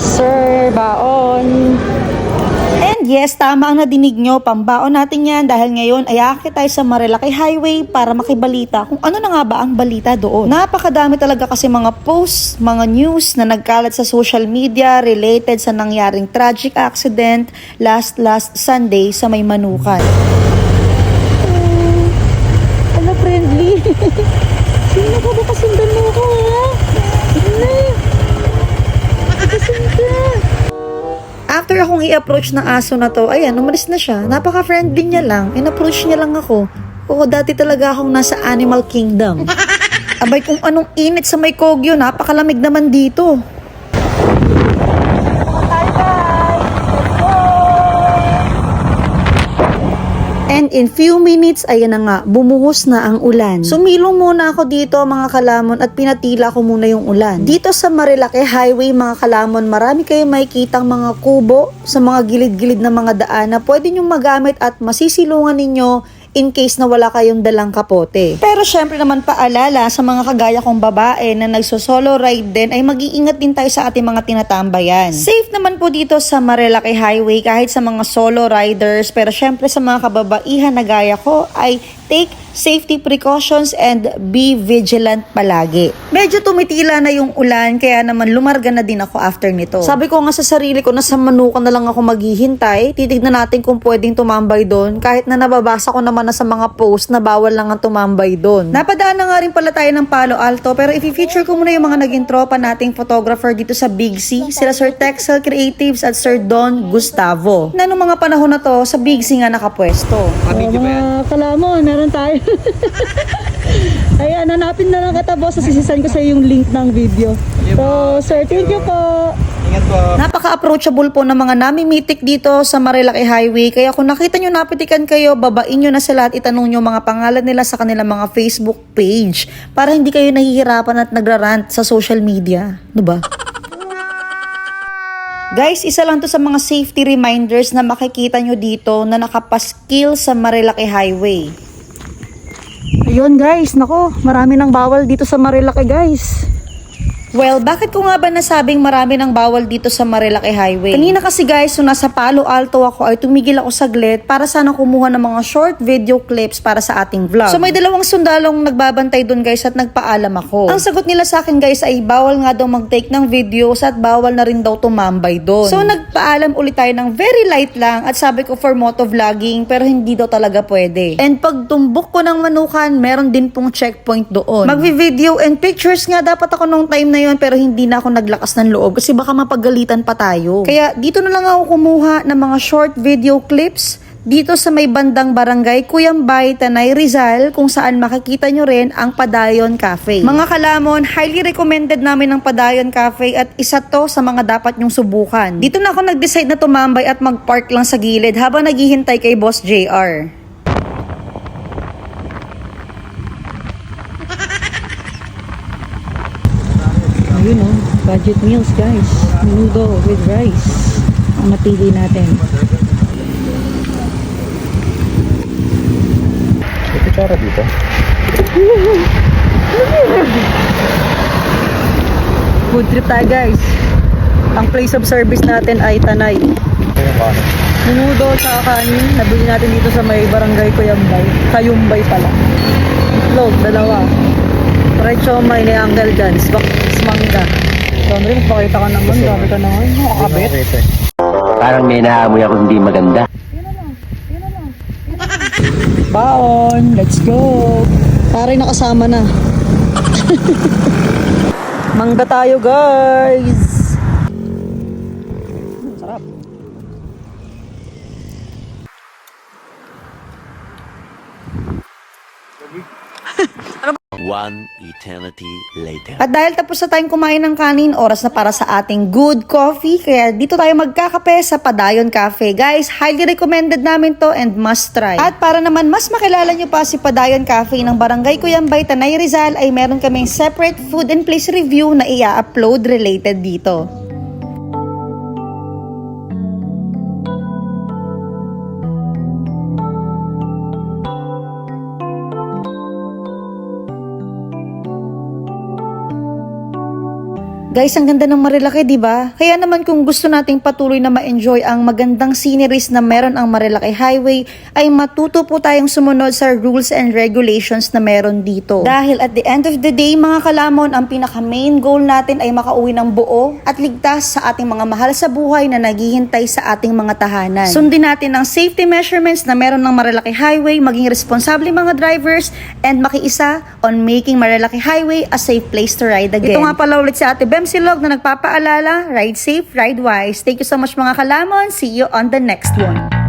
Yes sir, baon. And yes, tama ang nadinig nyo, pambaon natin yan dahil ngayon ay aakit tayo sa Marilaki Highway para makibalita kung ano na nga ba ang balita doon. Napakadami talaga kasi mga posts, mga news na nagkalat sa social media related sa nangyaring tragic accident last Sunday sa May Manukan. Hello friendly. Sino ka ba kasundan mo ko ha? Ano? After akong i-approach ng aso na to, ayan, umalis na siya. Napaka-friendly niya lang. In-approach niya lang ako. Oo, dati talaga akong nasa Animal Kingdom. Abay, kung anong init sa may Kogyo, napakalamig naman dito. And in few minutes, ayan na nga, bumuhos na ang ulan. Sumilong muna ako dito mga kalamon at pinatila ko muna yung ulan. Dito sa Marilaki Highway mga kalamon, marami kayong makikitang mga kubo sa mga gilid-gilid na mga daan na pwede nyong magamit at masisilungan ninyo in case na wala kayong dalang kapote. Pero syempre naman paalala sa mga kagaya kong babae na nagso-solo ride din ay mag-iingat din tayo sa ating mga tinatambayan. Safe naman po dito sa Marilaki Highway kahit sa mga solo riders, pero syempre sa mga kababaihan na gaya ko ay take safety precautions and be vigilant palagi. Medyo tumitila na yung ulan kaya naman lumarga na din ako after nito. Sabi ko nga sa sarili ko na sa Manukan na lang ako maghihintay. Titignan natin kung pwedeng tumambay doon kahit na nababasa ko naman na sa mga post na bawal lang ang tumambay doon. Napadaan na nga rin pala tayo ng Palo Alto pero i-feature ko muna yung mga naging tropa nating photographer dito sa Big C. Sila Sir Texel Creatives at Sir Don Gustavo. Na nung mga panahon na to sa Big C nga nakapwesto. Mga kalamon, meron tayo. Ayan, hanapin na lang kita boss. Sisisan ko sa yung link ng video. So, sir, thank you po. Ingat po. Napaka-approachable po ng mga namimitik dito sa Marilaki Highway. Kaya kung nakita nyo napitikan kayo, babain nyo na sila at itanong nyo mga pangalan nila sa kanilang mga Facebook page para hindi kayo nahihirapan at nagrarant sa social media. Diba? Guys, isa lang to sa mga safety reminders na makikita nyo dito na nakapaskil sa Marilaki Highway. Ayun guys, nako, marami nang bawal dito sa Marilaki guys. Well, bakit ko nga ba nasabing marami nang bawal dito sa Marilaki Highway? Kanina kasi guys, so nasa Palo Alto ako ay tumigil ako saglit para sana kumuha ng mga short video clips para sa ating vlog. So may dalawang sundalong nagbabantay dun guys at nagpaalam ako. Ang sagot nila sa akin guys ay bawal nga daw mag-take ng videos at bawal na rin daw tumambay dun. So nagpaalam ulit tayo ng very light lang at sabi ko for motovlogging pero hindi daw talaga pwede. And pag tumbok ko ng Manukan, meron din pong checkpoint doon. Magvi-video and pictures nga dapat ako nung time na yun pero hindi na ako naglakas ng loob kasi baka mapagalitan pa tayo. Kaya dito na lang ako kumuha ng mga short video clips dito sa may bandang barangay Cuyambay, Tanay, Rizal kung saan makikita nyo rin ang Padayon Cafe. Mga kalamon, highly recommended namin ang Padayon Cafe at isa to sa mga dapat nyong subukan. Dito na ako nag-decide na tumambay at mag-park lang sa gilid habang naghihintay kay Boss JR. Ayun o, budget meals guys. Menudo with rice. Ang napili natin. Ito tsara dito. Food trip tayo guys. Ang place of service natin ay Tanay. Menudo sa kanin. Nabili natin dito sa may barangay Cuyambay. Kayumbay pala. Itlog, dalawa. Fried siomay ni Uncle Dan's. Mangga. So, Andre, magpakita ka naman. Grabe ka naman. Makakabit. Parang may naamoy ako hindi maganda. Baon. Let's go. Pare nakasama na. Mangga tayo guys. Sarap. One eternity later. At dahil tapos na tayong kumain ng kanin, oras na para sa ating good coffee. Kaya dito tayo magkakape sa Padayon Cafe. Guys, highly recommended namin to and must try. At para naman mas makilala nyo pa si Padayon Cafe ng Barangay Cuyambay, Tanay, Rizal ay meron kaming separate food and place review na i-upload related dito. Guys, ang ganda ng Marilaki, di ba? Kaya naman kung gusto nating patuloy na ma-enjoy ang magandang sceneries na meron ang Marilaki Highway, ay matuto po tayong sumunod sa rules and regulations na meron dito. Dahil at the end of the day, mga kalamon, ang pinaka-main goal natin ay makauwi ng buo at ligtas sa ating mga mahal sa buhay na naghihintay sa ating mga tahanan. Sundin natin ang safety measurements na meron ng Marilaki Highway, maging responsable mga drivers, and makiisa on making Marilaki Highway a safe place to ride again. Ito nga pala ulit si Ate Bem Silog na nagpapaalala, ride safe, ride wise. Thank you so much mga kalamon. See you on the next one.